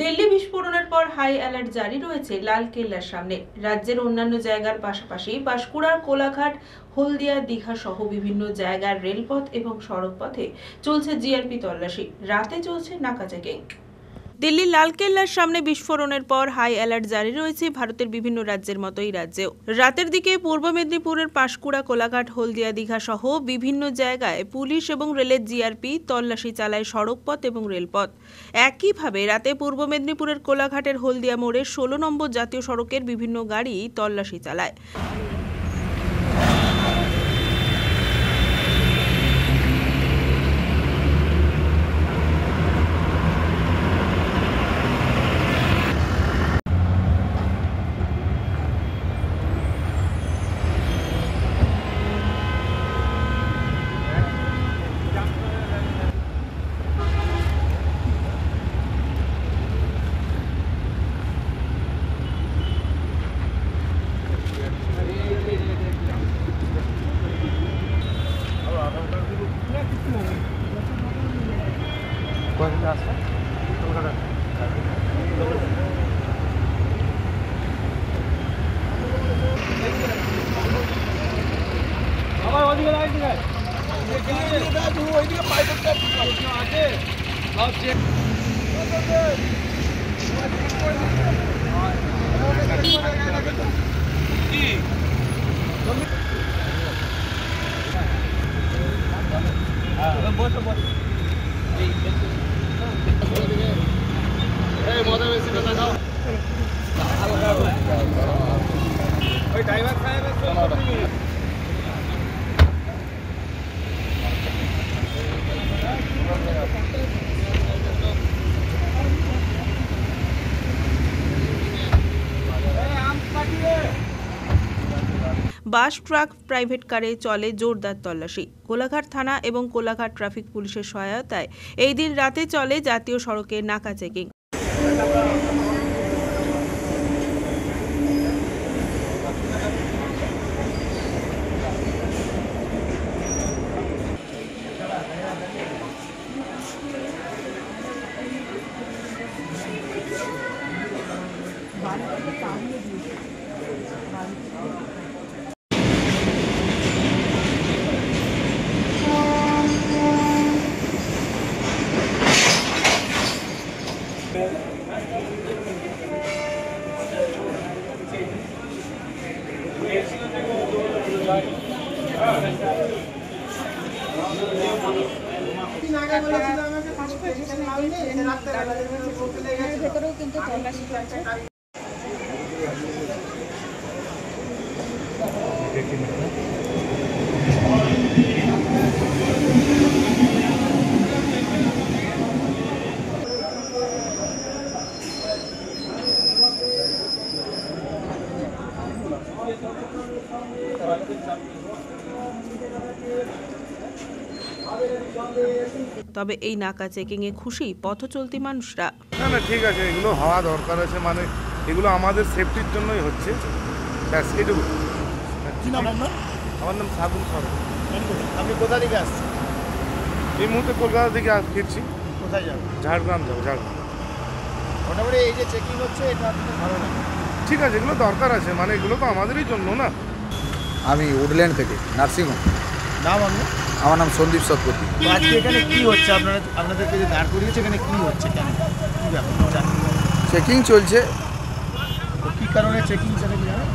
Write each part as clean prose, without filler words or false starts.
দিল্লি বিস্ফোরণের পর high alert জারি রয়েছে লালকেল্লার সামনে। রাজ্যের অন্যান্য জায়গার পাশাপাশি বাঁশকুড়া, কোলাঘাট, হলদিয়া, দীঘা সহ বিভিন্ন জায়গার রেলপথ এবং সড়কপথে চলছে জিআরপি তল্লাশি। রাতে চলছে নাকা চেকিং। দিল্লির লালকেল্লার সামনে বিস্ফোরণের পর হাই অ্যালার্ট জারি রয়েছে ভারতের বিভিন্ন রাজ্যের মতোই রাজ্যেও। রাতের দিকে পূর্ব মেদিনীপুরের পাঁশকুড়া, কোলাঘাট, হলদিয়া, দীঘা সহ বিভিন্ন জায়গায় পুলিশ এবং রেলের জিআরপি তল্লাশি চালায় সড়কপথ এবং রেলপথ। একইভাবে রাতে পূর্ব মেদিনীপুরের কোলাঘাটের হলদিয়া মোড়ে 16 নম্বর জাতীয় সড়কের বিভিন্ন গাড়ি তল্লাশি চালায়। বাস, ট্রাক, প্রাইভেট কারে চলে জোরদার তল্লাশি। কোলাঘাট থানা এবং কোলাঘাট ট্রাফিক পুলিশের সহায়তায় এই দিন রাতে চলে জাতীয় সড়কে নাকা চেকিং। ভেতরেও কিন্তু তল্লাশি চলছে। তবে এই নাকা চেকিং এ খুশি পথ চলতি মানুষরা। না ঠিক আছে, এগুলো হওয়া দরকার আছে, মানে এগুলো আমাদের সেফটির জন্যই হচ্ছে। ব্যাস এটুকু। কি নাম আপনার? আমার নাম সাগুন সরকার। আপনি কোথা থেকে আসছেন? এই মুহূর্তে কলকাতা থেকে ফিরছি। কোথায় যাবেন? ঝাড়গ্রাম যাবো। ঝাড়গ্রাম মোটামুটি এই যে চেকিং হচ্ছে এটা আপনাদের ভালো না? ঠিক আছে, এগুলো দরকার আছে, মানে এগুলো তো আমাদেরই জন্য না। আমি উডল্যান্ড থেকে নার্সিংহোম। নাম আপনার? আমার নাম সন্দীপ সতপতি। আজকে এখানে কি হচ্ছে? আপনাদেরকে যে দাঁড় করিয়েছে এখানে কি হচ্ছে, কেন, কি ব্যাপার? চেকিং চলছে। কী কারণে চেকিং সেটা কি জানেন?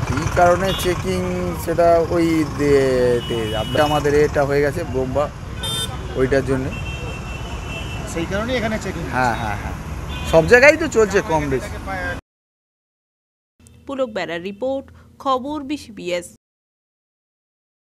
কী কারণে চেকিং সেটা ওই আমাদের এটা হয়ে গেছে বোম্বা, ওইটার জন্যে। সেই কারণেই এখানে চেকিং? হ্যাঁ, সব জায়গায় তো চলছে কম বেশি। পুলক বেড়ার রিপোর্ট, খবর 20BS।